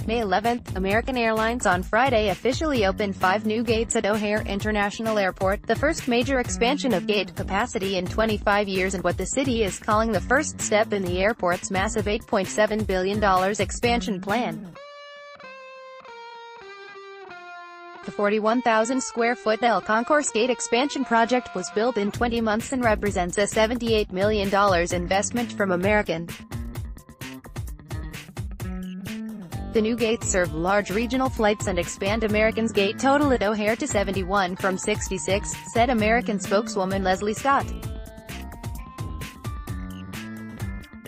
May 11, American Airlines on Friday officially opened 5 new gates at O'Hare International Airport, the first major expansion of gate capacity in 25 years and what the city is calling the first step in the airport's massive $8.7 billion expansion plan. The 41,000-square-foot El Concourse Gate expansion project was built in 20 months and represents a $78 million investment from American. The new gates serve large regional flights and expand American's gate total at O'Hare to 71 from 66, said American spokeswoman Leslie Scott.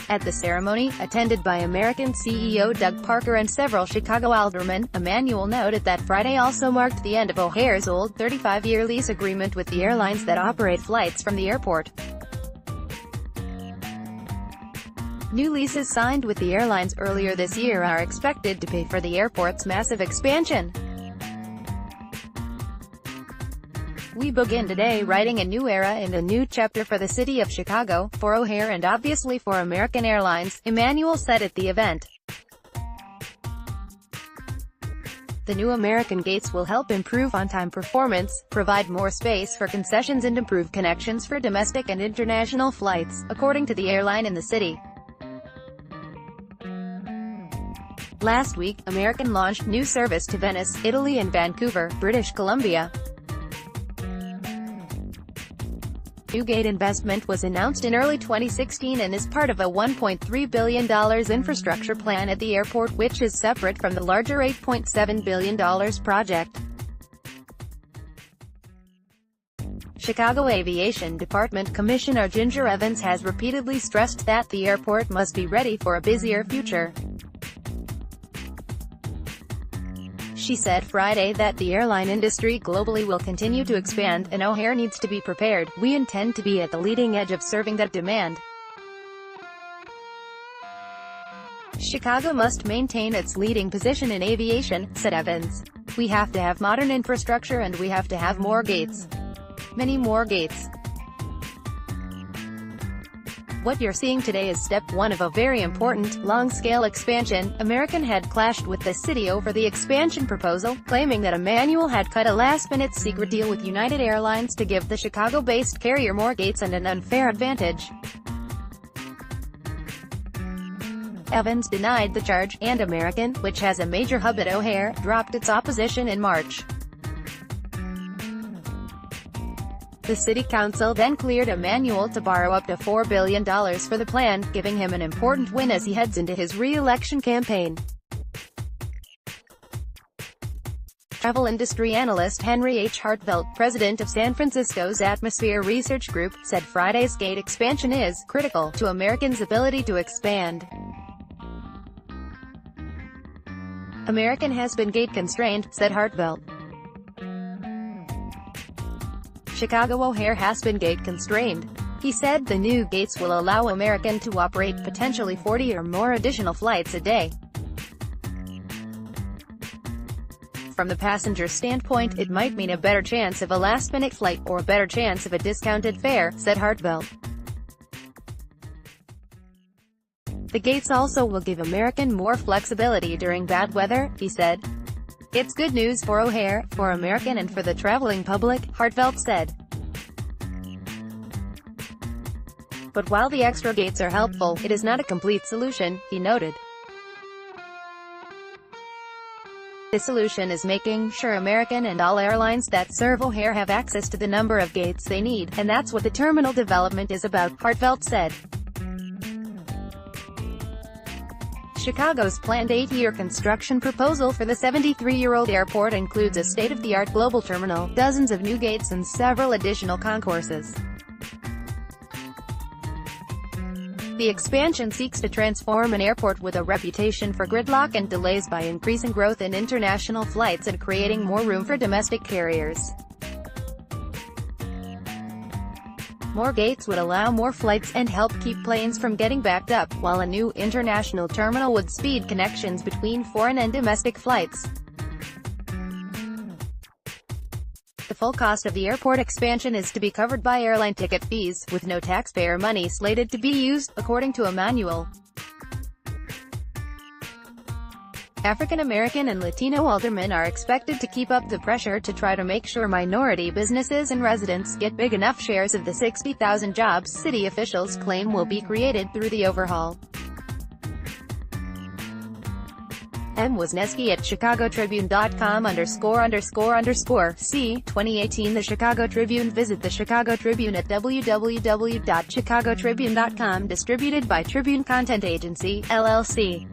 At the ceremony, attended by American CEO Doug Parker and several Chicago aldermen, Emanuel noted that Friday also marked the end of O'Hare's old 35-year lease agreement with the airlines that operate flights from the airport. New leases signed with the airlines earlier this year are expected to pay for the airport's massive expansion. We begin today writing a new era and a new chapter for the city of Chicago, for O'Hare and obviously for American Airlines, Emanuel said at the event. The new American gates will help improve on-time performance, provide more space for concessions and improve connections for domestic and international flights, according to the airline in the city. Last week, American launched new service to Venice, Italy and Vancouver, British Columbia. New gate investment was announced in early 2016 and is part of a $1.3 billion infrastructure plan at the airport, which is separate from the larger $8.7 billion project. Chicago Aviation Department Commissioner Ginger Evans has repeatedly stressed that the airport must be ready for a busier future. She said Friday that the airline industry globally will continue to expand, and O'Hare needs to be prepared. We intend to be at the leading edge of serving that demand. Chicago must maintain its leading position in aviation, said Evans. We have to have modern infrastructure and we have to have more gates. Many more gates. What you're seeing today is step one of a very important, long-scale expansion. American had clashed with the city over the expansion proposal, claiming that Emanuel had cut a last-minute secret deal with United Airlines to give the Chicago-based carrier more gates and an unfair advantage. Evans denied the charge, and American, which has a major hub at O'Hare, dropped its opposition in March. The city council then cleared Emanuel to borrow up to $4 billion for the plan, giving him an important win as he heads into his re-election campaign. Travel industry analyst Henry H. Hartvelt, president of San Francisco's Atmosphere Research Group, said Friday's gate expansion is critical to Americans' ability to expand. American has been gate-constrained, said Hartvelt. Chicago O'Hare has been gate-constrained. He said the new gates will allow American to operate potentially 40 or more additional flights a day. From the passenger standpoint, it might mean a better chance of a last-minute flight, or a better chance of a discounted fare, said Hartvelt. The gates also will give American more flexibility during bad weather, he said. It's good news for O'Hare, for American and for the traveling public, Hartvelt said. But while the extra gates are helpful, it is not a complete solution, he noted. The solution is making sure American and all airlines that serve O'Hare have access to the number of gates they need, and that's what the terminal development is about, Hartvelt said. Chicago's planned 8-year construction proposal for the 73-year-old airport includes a state-of-the-art global terminal, dozens of new gates and several additional concourses. The expansion seeks to transform an airport with a reputation for gridlock and delays by increasing growth in international flights and creating more room for domestic carriers. More gates would allow more flights and help keep planes from getting backed up, while a new international terminal would speed connections between foreign and domestic flights. The full cost of the airport expansion is to be covered by airline ticket fees, with no taxpayer money slated to be used, according to Emanuel. African American and Latino aldermen are expected to keep up the pressure to try to make sure minority businesses and residents get big enough shares of the 60,000 jobs city officials claim will be created through the overhaul. M. Wisniewski at chicagotribune.com ___. See, 2018 The Chicago Tribune. Visit the Chicago Tribune at www.chicagotribune.com. Distributed by Tribune Content Agency, LLC.